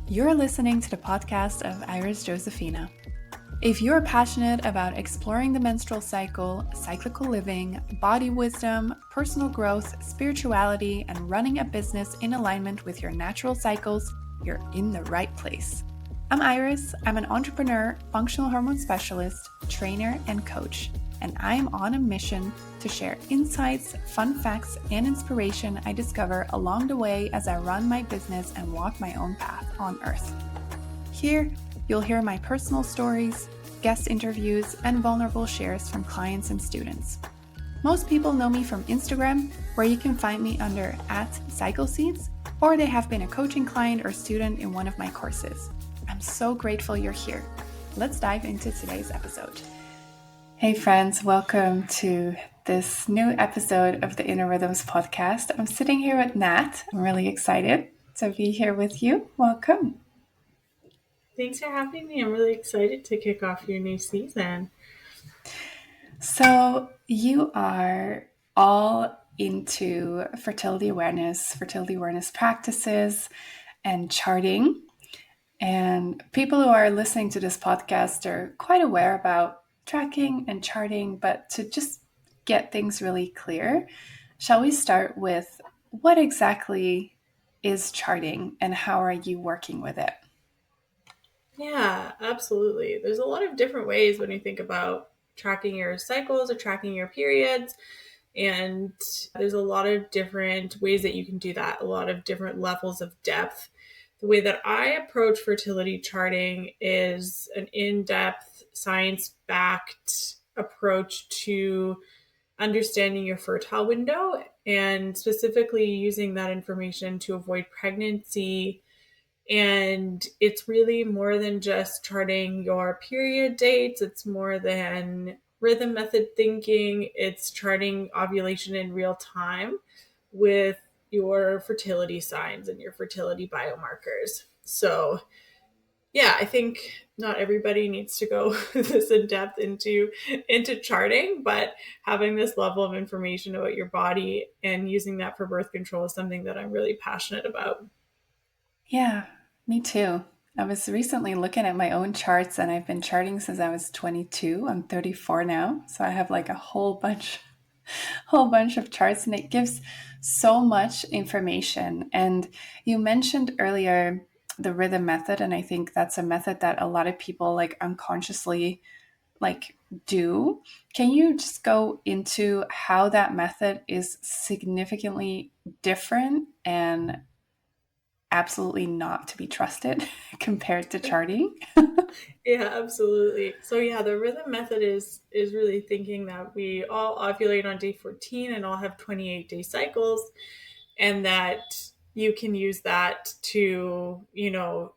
You're listening to the podcast of Iris Josephina. If you're passionate about exploring the menstrual cycle, cyclical living, body wisdom, personal growth, spirituality, and running a business in alignment with your natural cycles, you're in the right place. I'm Iris. I'm an entrepreneur, functional hormone specialist, trainer, and coach, and I am on a mission to share insights, fun facts, and inspiration I discover along the way as I run my business and walk my own path on Earth. Here, you'll hear my personal stories, guest interviews, and vulnerable shares from clients and students. Most people know me from Instagram, where you can find me under @CycleSeeds, or they have been a coaching client or student in one of my courses. I'm so grateful you're here. Let's dive into today's episode. Hey friends, welcome to this new episode of the Inner Rhythms podcast. I'm sitting here with Nat. I'm really excited to be here with you. Welcome. Thanks for having me. I'm really excited to kick off your new season. So you are all into fertility awareness practices, and charting. And people who are listening to this podcast are quite aware about tracking and charting, but to just get things really clear, shall we start with what exactly is charting and how are you working with it? Yeah, absolutely. There's a lot of different ways when you think about tracking your cycles or tracking your periods. And there's a lot of different ways that you can do that, a lot of different levels of depth. The way that I approach fertility charting is an in-depth, science-backed approach to understanding your fertile window and specifically using that information to avoid pregnancy. And it's really more than just charting your period dates. It's more than rhythm method thinking. It's charting ovulation in real time with your fertility signs and your fertility biomarkers. So yeah, I think not everybody needs to go this in depth into charting, but having this level of information about your body and using that for birth control is something that I'm really passionate about. Yeah, me too. I was recently looking at my own charts and I've been charting since I was 22. I'm 34 now. So I have like a whole bunch of charts, and it gives so much information. And you mentioned earlier the rhythm method, and I think that's a method that a lot of people like unconsciously like do. Can you just go into how that method is significantly different and absolutely not to be trusted compared to charting? Yeah, absolutely. So yeah, the rhythm method is really thinking that we all ovulate on day 14 and all have 28-day cycles, and that you can use that to,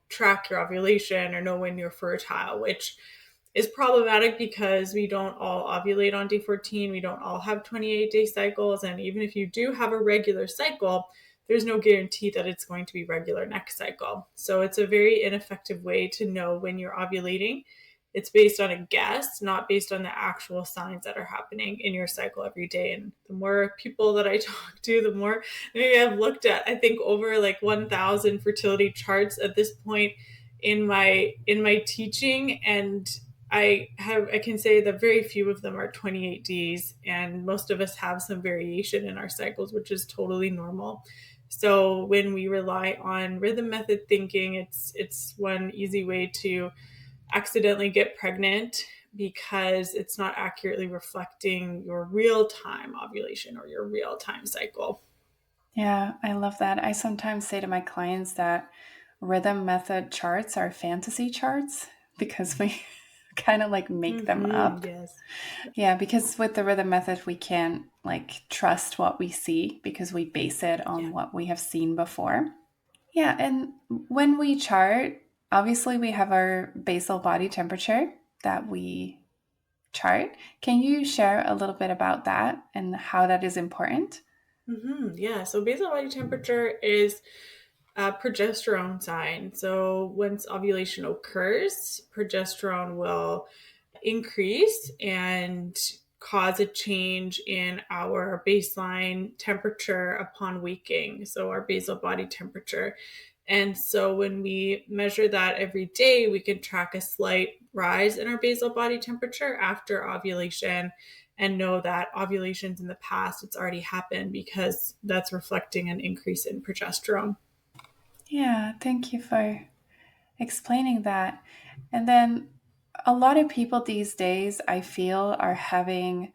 track your ovulation or know when you're fertile, which is problematic because we don't all ovulate on day 14. We don't all have 28-day cycles. And even if you do have a regular cycle, there's no guarantee that it's going to be regular next cycle. So it's a very ineffective way to know when you're ovulating. It's based on a guess, not based on the actual signs that are happening in your cycle every day. And the more people that I talk to, the more maybe I've looked at, I think over like 1,000 fertility charts at this point in my teaching. And I can say that very few of them are 28 Ds, and most of us have some variation in our cycles, which is totally normal. So when we rely on rhythm method thinking, it's one easy way to accidentally get pregnant because it's not accurately reflecting your real-time ovulation or your real-time cycle. Yeah, I love that. I sometimes say to my clients that rhythm method charts are fantasy charts because we kind of like make them up. Yes. Yeah, because with the rhythm method, we can't like trust what we see because we base it on Yeah. what we have seen before. Yeah, and when we chart, obviously we have our basal body temperature that we chart. Can you share a little bit about that and how that is important? Yeah. So basal body temperature is a progesterone sign. So once ovulation occurs, progesterone will increase and cause a change in our baseline temperature upon waking. So our basal body temperature. And so when we measure that every day, we can track a slight rise in our basal body temperature after ovulation and know that ovulations in the past, it's already happened because that's reflecting an increase in progesterone. Yeah, thank you for explaining that. And then a lot of people these days, I feel, are having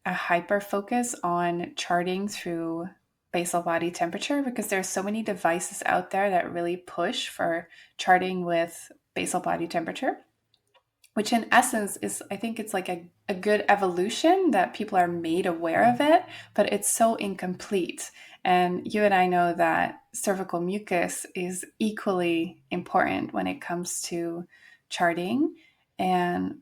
a hyper focus on charting through basal body temperature because there's so many devices out there that really push for charting with basal body temperature, which in essence is, I think it's like a good evolution that people are made aware of it, but it's so incomplete. And you and I know that cervical mucus is equally important when it comes to charting. And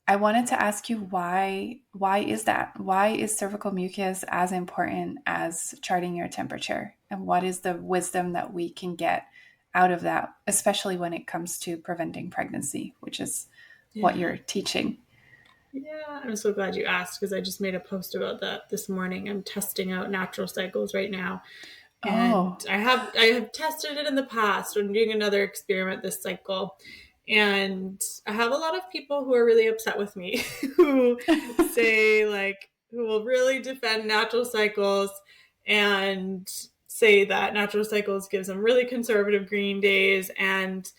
I wanted to ask you why is that? Why is cervical mucus as important as charting your temperature? And what is the wisdom that we can get out of that, especially when it comes to preventing pregnancy, which is what Yeah. you're teaching? Yeah, I'm so glad you asked because I just made a post about that this morning. I'm testing out natural cycles right now. And Oh, I have tested it in the past. I'm doing another experiment this cycle. And I have a lot of people who are really upset with me who say like who will really defend natural cycles and say that natural cycles gives them really conservative green days, and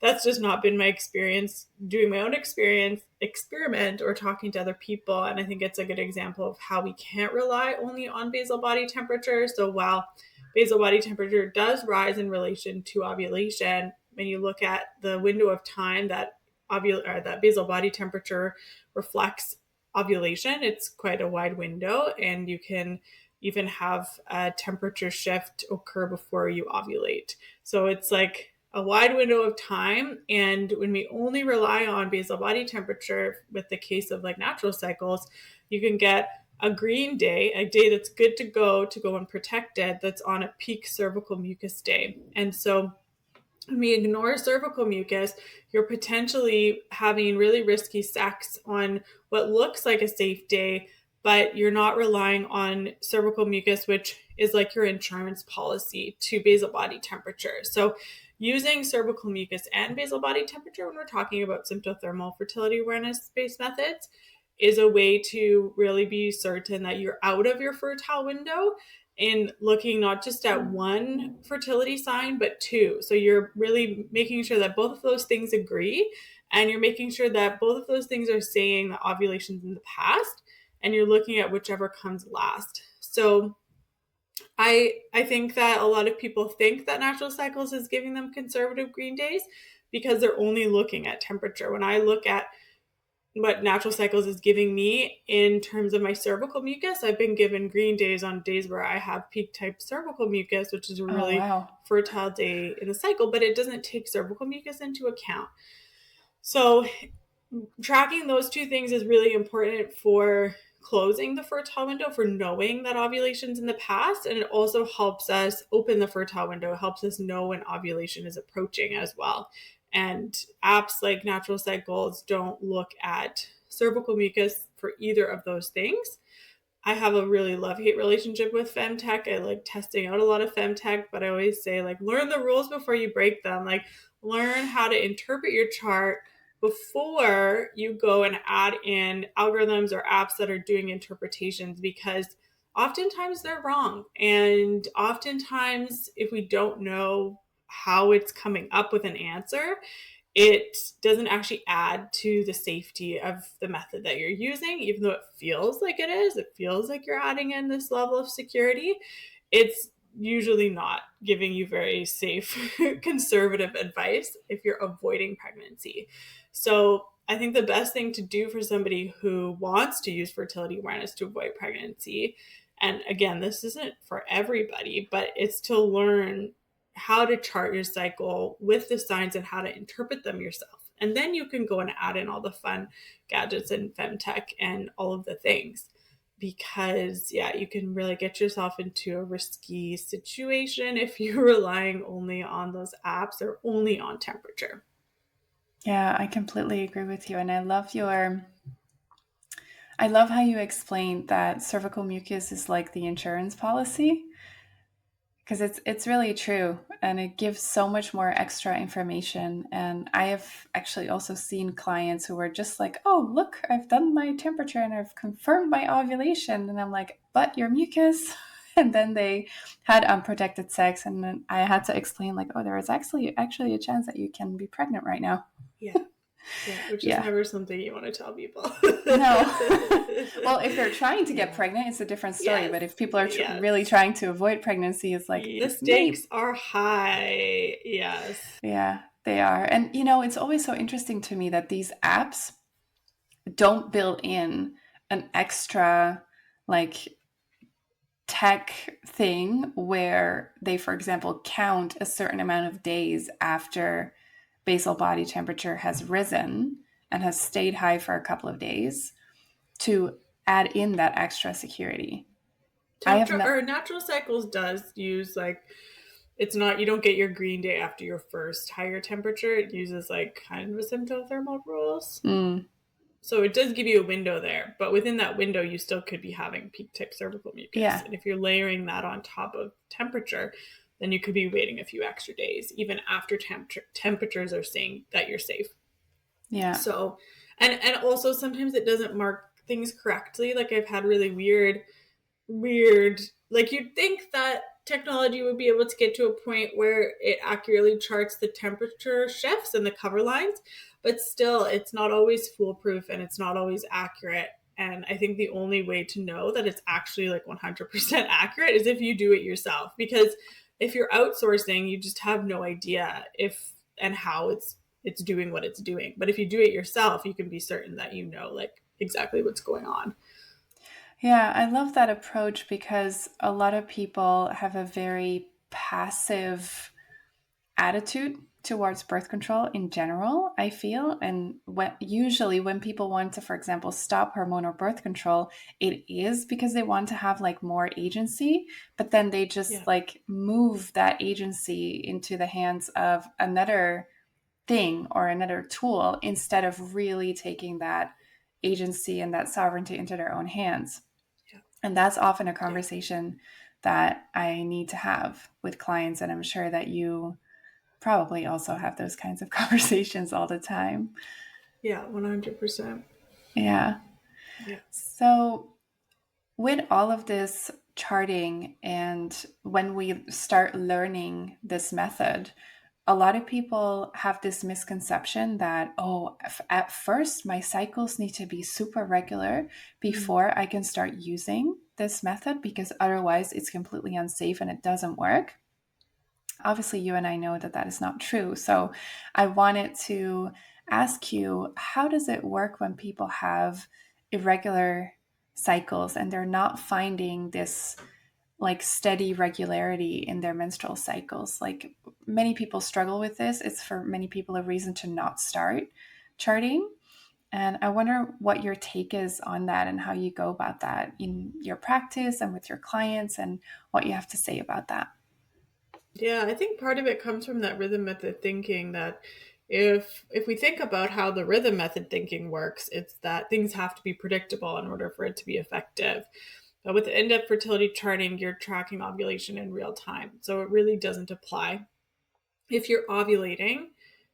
that's just not been my experience doing my own experiment or talking to other people. And I think it's a good example of how we can't rely only on basal body temperature. So while basal body temperature does rise in relation to ovulation, when you look at the window of time that that basal body temperature reflects ovulation, it's quite a wide window, and you can even have a temperature shift occur before you ovulate. So it's like a wide window of time. And when we only rely on basal body temperature with the case of like natural cycles, you can get a green day, a day that's good to go unprotected, that's on a peak cervical mucus day. And so when we ignore cervical mucus, you're potentially having really risky sex on what looks like a safe day, but you're not relying on cervical mucus, which is like your insurance policy to basal body temperature. So, using cervical mucus and basal body temperature when we're talking about symptothermal fertility awareness based methods is a way to really be certain that you're out of your fertile window in looking not just at one fertility sign, but two. So you're really making sure that both of those things agree, and you're making sure that both of those things are saying that ovulation's in the past, and you're looking at whichever comes last. So I think that a lot of people think that natural cycles is giving them conservative green days because they're only looking at temperature. When I look at what natural cycles is giving me in terms of my cervical mucus, I've been given green days on days where I have peak type cervical mucus, which is a oh really wow. fertile day in the cycle, but it doesn't take cervical mucus into account. So tracking those two things is really important for closing the fertile window, for knowing that ovulation's in the past, and it also helps us open the fertile window. It helps us know when ovulation is approaching as well. And apps like Natural Cycles don't look at cervical mucus for either of those things. I have a really love-hate relationship with femtech. I like testing out a lot of femtech, but I always say like learn the rules before you break them. Like learn how to interpret your chart before you go and add in algorithms or apps that are doing interpretations, because oftentimes they're wrong. And oftentimes if we don't know how it's coming up with an answer, it doesn't actually add to the safety of the method that you're using, even though it feels like it is. It feels like you're adding in this level of security. It's usually not giving you very safe, conservative advice if you're avoiding pregnancy. So I think the best thing to do for somebody who wants to use fertility awareness to avoid pregnancy, and again, this isn't for everybody, but it's to learn how to chart your cycle with the signs and how to interpret them yourself. And then you can go and add in all the fun gadgets and femtech and all of the things. Because, yeah, you can really get yourself into a risky situation if you're relying only on those apps or only on temperature. Yeah, I completely agree with you. And I love how you explained that cervical mucus is like the insurance policy. because it's really true, and it gives so much more extra information. And I have actually also seen clients who were just like, oh, look, I've done my temperature and I've confirmed my ovulation, and I'm like, but your mucus. And then they had unprotected sex, and then I had to explain like, oh, there is actually a chance that you can be pregnant right now. Yeah. Yeah, which is Yeah. never something you want to tell people. No. Well, if they're trying to get Yeah. pregnant, it's a different story. Yes. But if people are Yes. really trying to avoid pregnancy, it's like The it may. stakes are high. Yes. Yeah, they are. And it's always so interesting to me that these apps don't build in an extra like tech thing where they, for example, count a certain amount of days after basal body temperature has risen and has stayed high for a couple of days to add in that extra security. I have Temperature not. or natural cycles does use like it's not you don't get your green day after your first higher temperature. It uses like kind of a symptothermal rules. Mm, So it does give you a window there, but within that window, you still could be having peak tip cervical mucus. yeah, And if you're layering that on top of temperature, then you could be waiting a few extra days, even after temperatures are saying that you're safe. yeah, So, and also sometimes it doesn't mark things correctly. Like I've had really weird, like you'd think that technology would be able to get to a point where it accurately charts the temperature shifts and the cover lines, but still it's not always foolproof and it's not always accurate. And I think the only way to know that it's actually like 100% accurate is if you do it yourself, because if you're outsourcing, you just have no idea if and how it's doing what it's doing. But if you do it yourself, you can be certain that you know like exactly what's going on. yeah. I love that approach because a lot of people have a very passive attitude towards birth control in general, I feel. And usually when people want to, for example, stop hormonal birth control, it is because they want to have like more agency, but then they just Yeah. like move that agency into the hands of another thing or another tool instead of really taking that agency and that sovereignty into their own hands. Yeah. And that's often a Yeah. conversation that I need to have with clients. And I'm sure that you probably also have those kinds of conversations all the time. Yeah. 100%. Yeah. Yeah. So, with all of this charting, and when we start learning this method, a lot of people have this misconception that, oh, at first my cycles need to be super regular Mm. before I can start using this method because otherwise it's completely unsafe and it doesn't work. Obviously, you and I know that that is not true. So I wanted to ask you, how does it work when people have irregular cycles and they're not finding this like steady regularity in their menstrual cycles? Like many people struggle with this. It's for many people a reason to not start charting. And I wonder what your take is on that and how you go about that in your practice and with your clients and what you have to say about that. Yeah, I think part of it comes from that rhythm method thinking that if we think about how the rhythm method thinking works, it's that things have to be predictable in order for it to be effective. But with in-depth fertility charting, you're tracking ovulation in real time. So it really doesn't apply. If you're ovulating,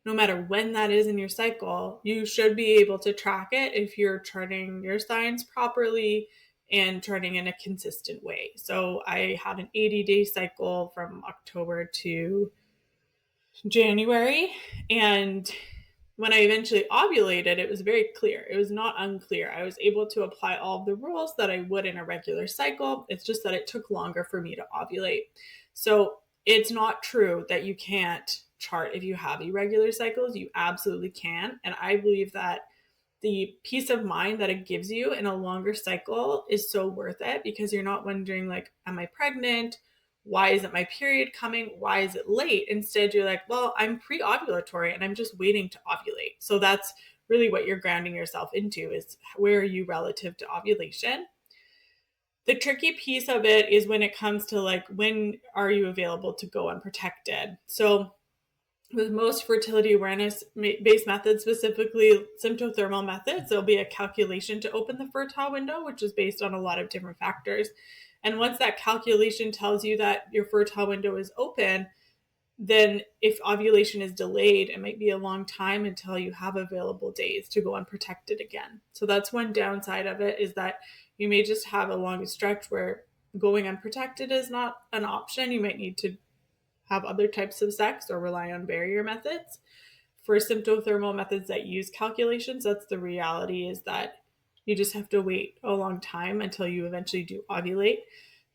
no matter when that is in your cycle, you should be able to track it if you're charting your signs properly and charting in a consistent way. So I had an 80-day cycle from October to January. And when I eventually ovulated, it was very clear. It was not unclear. I was able to apply all of the rules that I would in a regular cycle. It's just that it took longer for me to ovulate. So it's not true that you can't chart if you have irregular cycles. You absolutely can. And I believe that the peace of mind that it gives you in a longer cycle is so worth it because you're not wondering like, am I pregnant? Why isn't my period coming? Why is it late? Instead, you're like, well, I'm pre-ovulatory and I'm just waiting to ovulate. So that's really what you're grounding yourself into is where are you relative to ovulation? The tricky piece of it is when it comes to like, when are you available to go unprotected? So with most fertility awareness based methods, specifically symptothermal methods, there'll be a calculation to open the fertile window, which is based on a lot of different factors. And once that calculation tells you that your fertile window is open, then if ovulation is delayed, it might be a long time until you have available days to go unprotected again. So that's one downside of it, is that you may just have a long stretch where going unprotected is not an option. You might need to have other types of sex or rely on barrier methods. For symptothermal methods that use calculations, that's the reality, is that you just have to wait a long time until you eventually do ovulate.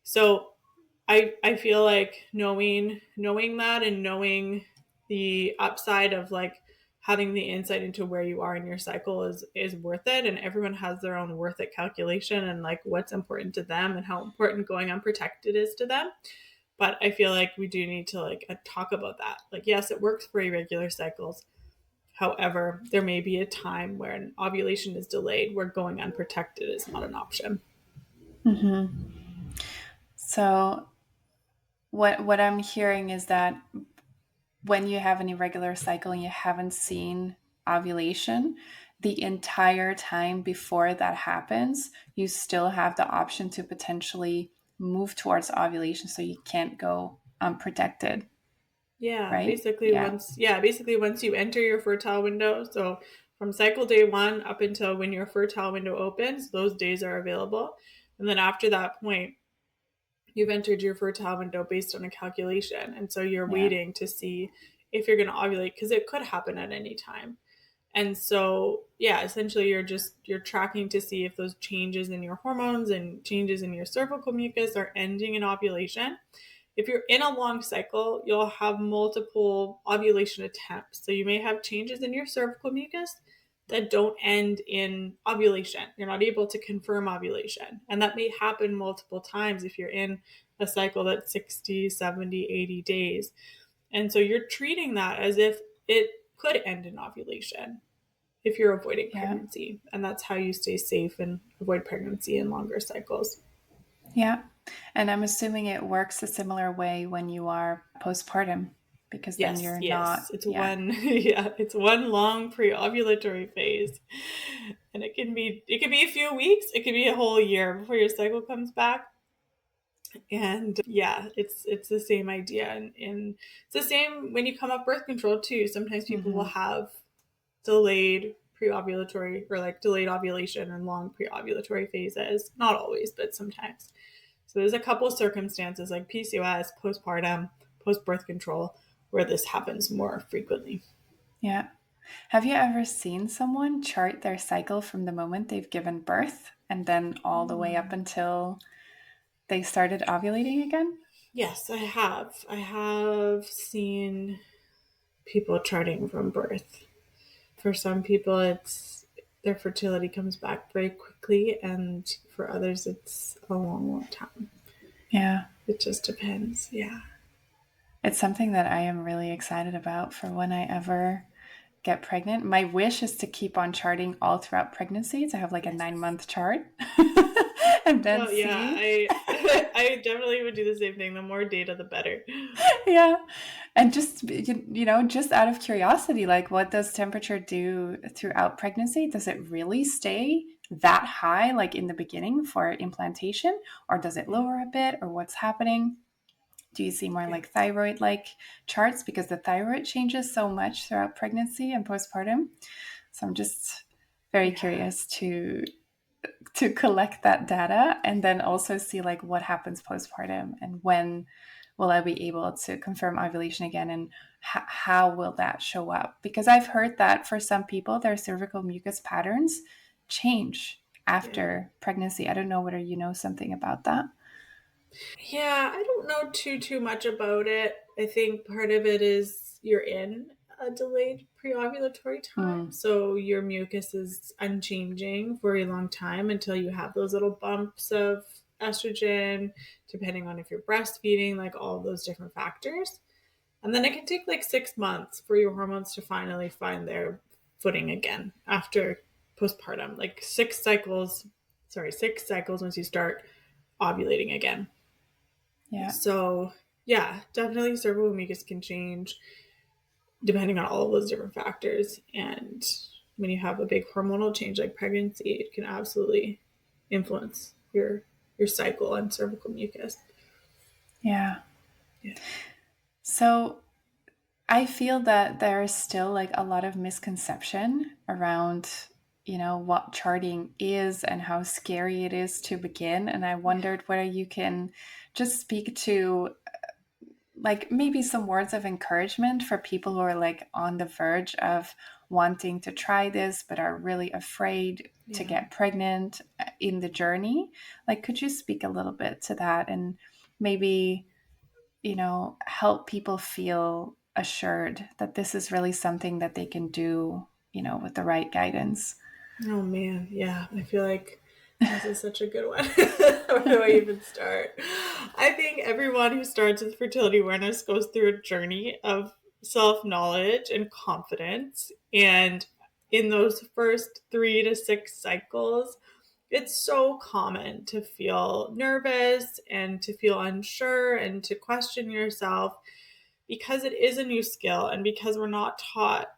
So I feel like knowing that and knowing the upside of like having the insight into where you are in your cycle is worth it. And everyone has their own worth it calculation and like what's important to them and how important going unprotected is to them. But I feel like we do need to like talk about that. Like, yes, it works for irregular cycles. However, there may be a time where an ovulation is delayed where going unprotected is not an option. So what I'm hearing is that when you have an irregular cycle and you haven't seen ovulation, the entire time before that happens, you still have the option to potentially move towards ovulation, so you can't go unprotected, Yeah, right? Yeah. basically once you enter your fertile window, so from cycle day 1 up until when your fertile window opens, those days are available. And then after that point, you've entered your fertile window based on a calculation. And so you're Yeah. waiting to see if you're going to ovulate, because it could happen at any time. And so, yeah, essentially you're tracking to see if those changes in your hormones and changes in your cervical mucus are ending in ovulation. If you're in a long cycle, you'll have multiple ovulation attempts. So you may have changes in your cervical mucus that don't end in ovulation. You're not able to confirm ovulation. And that may happen multiple times if you're in a cycle that's 60, 70, 80 days. And so you're treating that as if it could end in ovulation if you're avoiding Yeah. pregnancy. And that's how you stay safe and avoid pregnancy in longer cycles. Yeah. And I'm assuming it works a similar way when you are postpartum, because then Yes, you're not, yes. It's yeah. one yeah, it's one long pre-ovulatory phase. And it can be a few weeks, it could be a whole year before your cycle comes back. And yeah, it's the same idea. And it's the same when you come off birth control too. Sometimes people will Mm-hmm. have delayed pre-ovulatory or like delayed ovulation and long pre-ovulatory phases. Not always, but sometimes. So there's a couple of circumstances like PCOS, postpartum, post-birth control, where this happens more frequently. Yeah. Have you ever seen someone chart their cycle from the moment they've given birth and then all the way up until they started ovulating again? Yes, I have. I have seen people charting from birth. For some people, it's their fertility comes back very quickly, and for others, it's a long, long time. Yeah. It just depends. Yeah. It's something that I am really excited about for when I ever get pregnant. My wish is to keep on charting all throughout pregnancy, to have like a Yes. 9-month chart and then Oh yeah, see. I definitely would do the same thing. The more data, the better. Yeah. And just, just out of curiosity, like what does temperature do throughout pregnancy? Does it really stay that high, like in the beginning for implantation, or does it Yeah, lower a bit, or what's happening? Do you see more yeah, like thyroid like charts? Because the thyroid changes so much throughout pregnancy and postpartum. So I'm just very yeah, curious to collect that data and then also see like what happens postpartum and when will I be able to confirm ovulation again, and how will that show up? Because I've heard that for some people their cervical mucus patterns change yeah. after pregnancy. I don't know whether you know something about that. Yeah, I don't know too much about it. I think part of it is you're in a delayed pre-ovulatory time, Mm, so your mucus is unchanging for a long time until you have those little bumps of estrogen, depending on if you're breastfeeding, like all those different factors. And then it can take like 6 months for your hormones to finally find their footing again after postpartum. Like 6 cycles once you start ovulating again. yeah. So, yeah, definitely cervical mucus can change depending on all of those different factors. And when you have a big hormonal change like pregnancy, it can absolutely influence your your cycle and cervical mucus. Yeah. Yeah. So I feel that there is still like a lot of misconception around, what charting is and how scary it is to begin. And I wondered whether you can just speak to like maybe some words of encouragement for people who are like on the verge of wanting to try this but are really afraid to Yeah. get pregnant in the journey. Like, could you speak a little bit to that and maybe, help people feel assured that this is really something that they can do, with the right guidance? Oh man, yeah. I feel like this is such a good one. Where do I even start? I think everyone who starts with fertility awareness goes through a journey of self knowledge and confidence. And in those first 3 to 6 cycles, it's so common to feel nervous and to feel unsure and to question yourself because it is a new skill and because we're not taught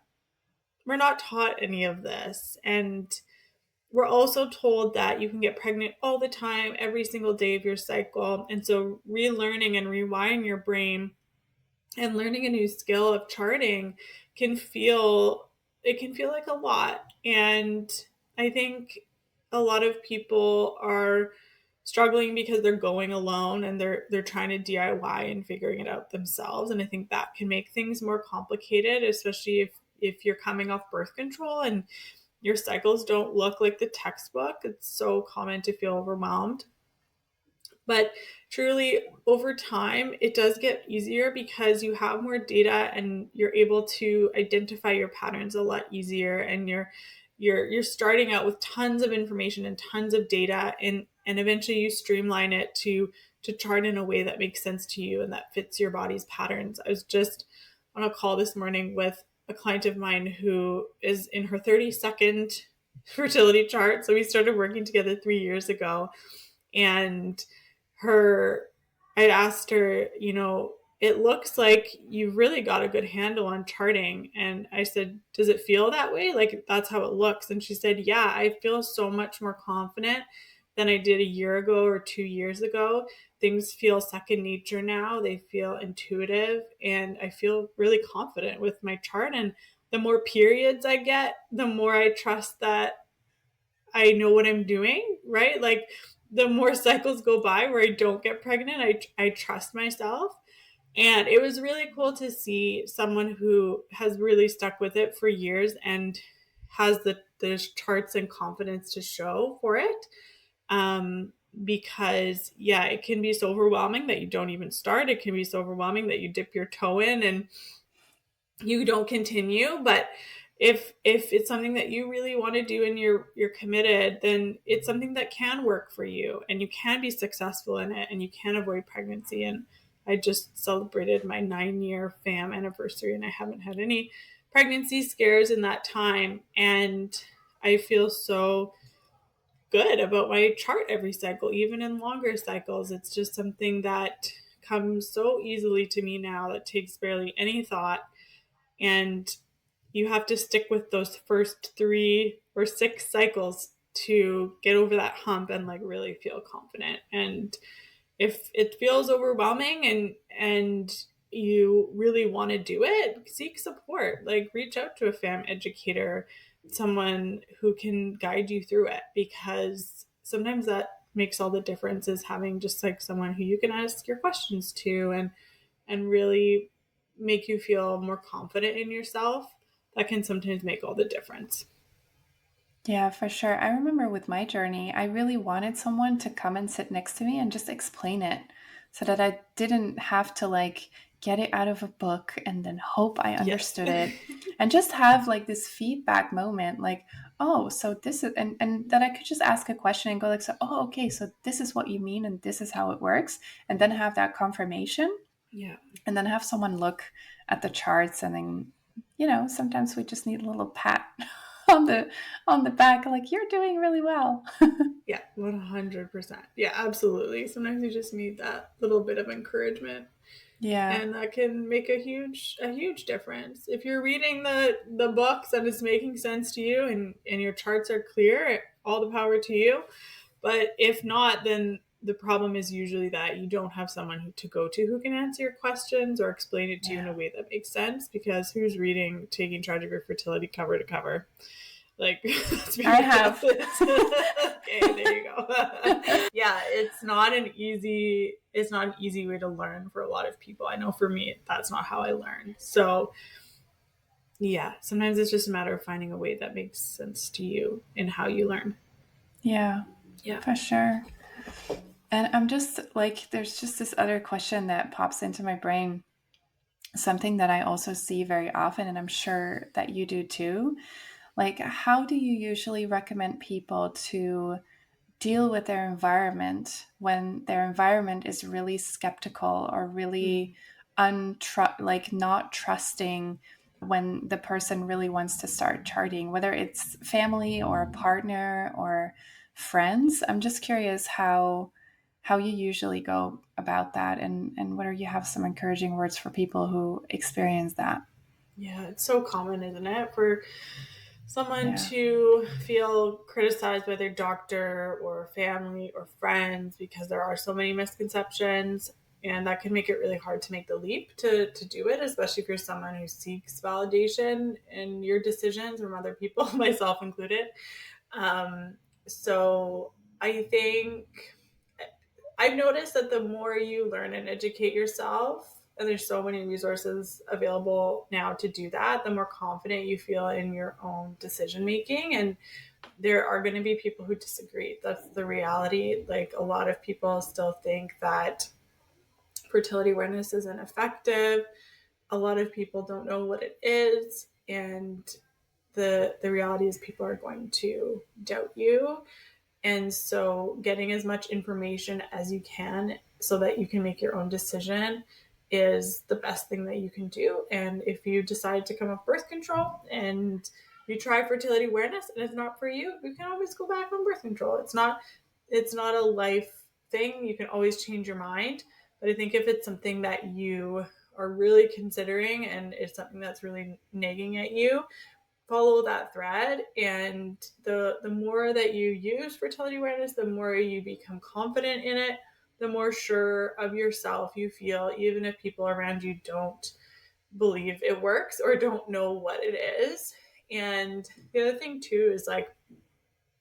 any of this. And we're also told that you can get pregnant all the time, every single day of your cycle. And so relearning and rewiring your brain and learning a new skill of charting can feel like a lot. And I think a lot of people are struggling because they're going alone and they're trying to DIY and figuring it out themselves. And I think that can make things more complicated, especially if you're coming off birth control and your cycles don't look like the textbook. It's so common to feel overwhelmed. But truly, over time, it does get easier because you have more data and you're able to identify your patterns a lot easier. And you're starting out with tons of information and tons of data, and eventually you streamline it to chart in a way that makes sense to you and that fits your body's patterns. I was just on a call this morning with a client of mine who is in her 32nd fertility chart. So we started working together 3 years ago, and her I asked her, it looks like you've really got a good handle on charting. And I said, does it feel that way? Like that's how it looks. And she said, yeah, I feel so much more confident than I did a year ago or 2 years ago. Things feel second nature now. They feel intuitive, and I feel really confident with my chart. And the more periods I get, the more I trust that I know what I'm doing, right? Like the more cycles go by where I don't get pregnant, I trust myself. And it was really cool to see someone who has really stuck with it for years and has the charts and confidence to show for it. Because yeah, it can be so overwhelming that you don't even start. It can be so overwhelming that you dip your toe in and you don't continue. But if it's something that you really want to do and you're committed, then it's something that can work for you and you can be successful in it and you can avoid pregnancy. And I just celebrated my 9-year fam anniversary, and I haven't had any pregnancy scares in that time. And I feel so good about my chart every cycle, even in longer cycles. It's just something that comes so easily to me now that takes barely any thought. And you have to stick with those first 3 or 6 cycles to get over that hump and like really feel confident. And if it feels overwhelming and you really want to do it, seek support. Like reach out to a fam educator, someone who can guide you through it, because sometimes that makes all the difference, is having just like someone who you can ask your questions to and really make you feel more confident in yourself. That can sometimes make all the difference. Yeah, for sure. I remember with my journey, I really wanted someone to come and sit next to me and just explain it so that I didn't have to like get it out of a book and then hope I Yes. understood it and just have like this feedback moment like, oh, so this is, and that I could just ask a question and go like, so, oh, okay, so this is what you mean and this is how it works. And then have that confirmation Yeah. and then have someone look at the charts and then sometimes we just need a little pat on the back like you're doing really well. Yeah, 100%. Yeah, absolutely. Sometimes you just need that little bit of encouragement, Yeah. and that can make a huge difference. If you're reading the books and it's making sense to you and your charts are clear, all the power to you. But if not, then the problem is usually that you don't have someone to go to who can answer your questions or explain it to you in a Yeah. way that makes sense, because who's reading Taking Charge of Your Fertility cover to cover? Like, let's be I real. have. Okay, there you go. Yeah, it's not an easy way to learn for a lot of people. I know for me, that's not how I learned. So yeah, sometimes it's just a matter of finding a way that makes sense to you in how you learn. Yeah, Yeah. for sure. And I'm just like, there's just this other question that pops into my brain, something that I also see very often, and I'm sure that you do too. Like, how do you usually recommend people to deal with their environment when their environment is really skeptical or really like not trusting when the person really wants to start charting, whether it's family or a partner or friends? I'm just curious how you usually go about that, and whether you have some encouraging words for people who experience that. Yeah, it's so common, isn't it, for someone Yeah. to feel criticized by their doctor or family or friends because there are so many misconceptions, and that can make it really hard to make the leap to do it, especially if you're someone who seeks validation in your decisions from other people, myself included. um, so I think I've noticed that the more you learn and educate yourself, and there's so many resources available now to do that, the more confident you feel in your own decision making. And there are going to be people who disagree. That's the reality. Like, a lot of people still think that fertility awareness isn't effective. A lot of people don't know what it is. And the reality is people are going to doubt you. And so, getting as much information as you can so that you can make your own decision is the best thing that you can do. And if you decide to come off birth control and you try fertility awareness and it's not for you, you can always go back on birth control. It's not a life thing. You can always change your mind. But I think if it's something that you are really considering and it's something that's really nagging at you, follow that thread. And the more that you use fertility awareness, the more you become confident in it, the more sure of yourself you feel, even if people around you don't believe it works or don't know what it is. And the other thing too is, like,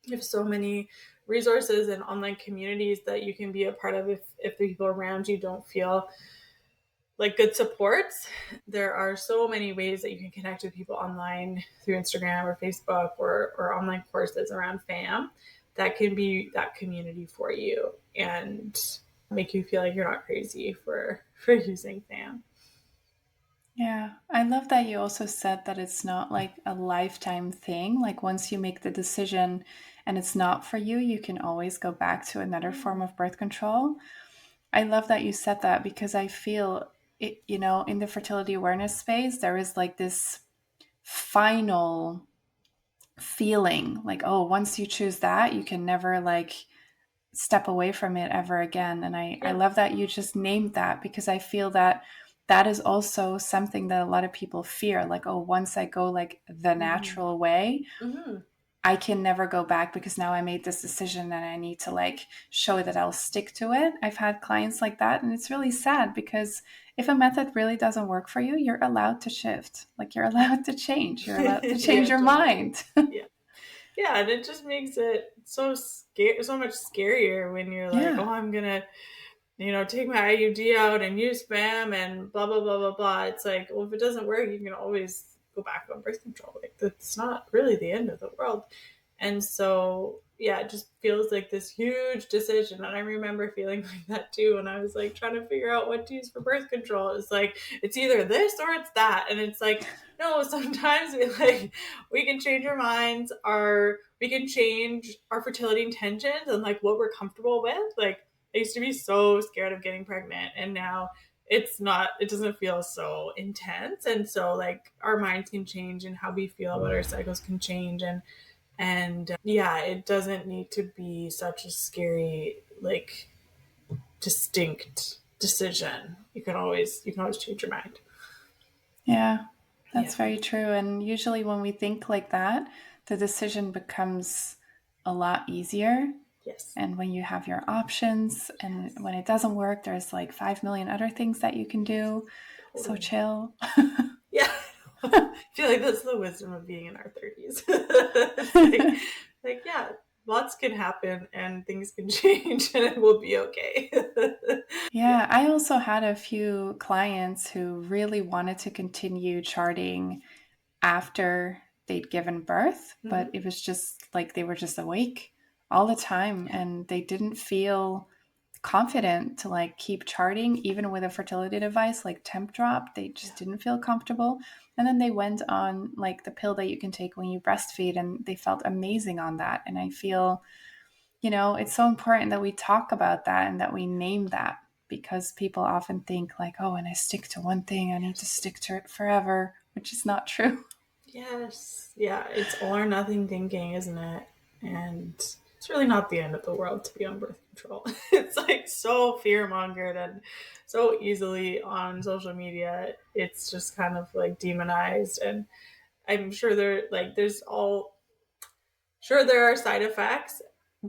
you have so many resources and online communities that you can be a part of if the people around you don't feel like good supports. There are so many ways that you can connect with people online through Instagram or Facebook, or online courses around FAM that can be that community for you and make you feel like you're not crazy for using FAM. Yeah, I love that you also said that it's not like a lifetime thing. Like, once you make the decision and it's not for you, you can always go back to another form of birth control. I love that you said that because I feel it, in the fertility awareness space, there is like this final feeling like, oh, once you choose that, you can never like step away from it ever again. And I Yeah. love that you just named that, because I feel that that is also something that a lot of people fear. Like, oh, once I go like the Mm-hmm. natural way, Mm-hmm. I can never go back because now I made this decision and I need to like show that I'll stick to it. I've had clients like that, and it's really sad because if a method really doesn't work for you, you're allowed to shift. Like, you're allowed to change. You're allowed to change Yeah, your totally. mind. Yeah. Yeah, and it just makes it so much scarier when you're like, oh, Yeah. I'm gonna take my IUD out and use spam and blah, blah, blah, blah, blah. It's like, well, if it doesn't work, you can always go back on birth control. Like, that's not really the end of the world. And so, yeah, it just feels like this huge decision. And I remember feeling like that too when I was like trying to figure out what to use for birth control. It's like, it's either this or it's that. And it's like, no, sometimes we can change our minds, we can change our fertility intentions and like what we're comfortable with. Like, I used to be so scared of getting pregnant, and now it doesn't feel so intense. And so, like, our minds can change and how we feel about our cycles can change. And yeah, it doesn't need to be such a scary, like, distinct decision. You can always change your mind. Yeah, Yeah. that's very true. And usually when we think like that, the decision becomes a lot easier. Yes. And when you have your options and when it doesn't work, there's like 5 million other things that you can do. Totally. So chill. Yeah. I feel like that's the wisdom of being in our 30s. It's like, yeah, lots can happen and things can change and it will be okay. Yeah, I also had a few clients who really wanted to continue charting after they'd given birth, but Mhm. it was just like they were just awake all the time Yeah. and they didn't feel confident to like keep charting even with a fertility device like temp drop. They just didn't feel comfortable. And then they went on like the pill that you can take when you breastfeed and they felt amazing on that. And I feel, it's so important that we talk about that and that we name that, because people often think like, oh, when I stick to one thing, I need to stick to it forever, which is not true. Yes. Yeah, it's all or nothing thinking, isn't it? And it's really not the end of the world to be on birth control. It's like so fear mongered and so easily on social media. It's just kind of like demonized. And I'm sure there are side effects,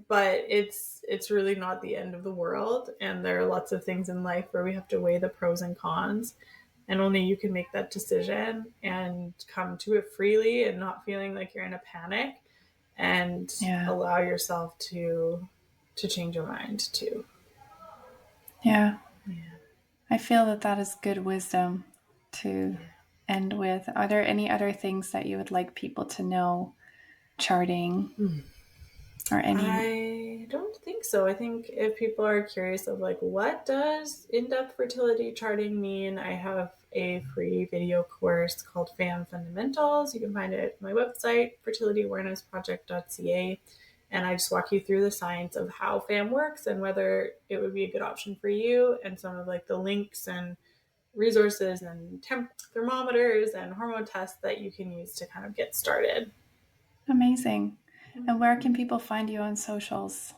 but it's really not the end of the world. And there are lots of things in life where we have to weigh the pros and cons, and only you can make that decision and come to it freely and not feeling like you're in a panic, and Yeah. allow yourself to change your mind too. Yeah. Yeah. I feel that that is good wisdom to end with. Are there any other things that you would like people to know charting or any? I don't think so. I think if people are curious of like what does in-depth fertility charting mean, I have a free video course called FAM Fundamentals. You can find it at my website, fertilityawarenessproject.ca. And I just walk you through the science of how FAM works and whether it would be a good option for you, and some of like the links and resources and thermometers and hormone tests that you can use to kind of get started. Amazing. And where can people find you on socials?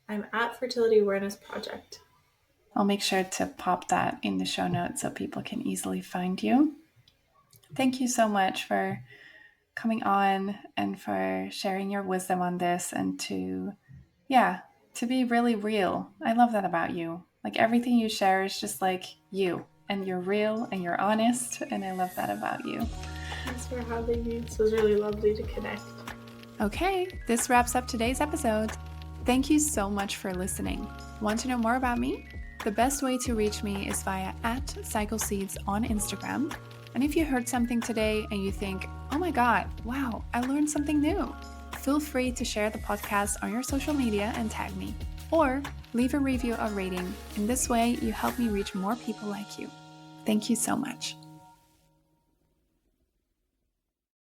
I'm at Fertility Awareness Project. I'll make sure to pop that in the show notes so people can easily find you. Thank you so much for coming on and for sharing your wisdom on this and to be really real. I love that about you. Like everything you share is just like you, and you're real and you're honest. And I love that about you. Thanks for having me. This was really lovely to connect. Okay, this wraps up today's episode. Thank you so much for listening. Want to know more about me? The best way to reach me is via @CycleSeeds on Instagram. And if you heard something today and you think, oh my God, wow, I learned something new, feel free to share the podcast on your social media and tag me. Or leave a review or rating. In this way, you help me reach more people like you. Thank you so much.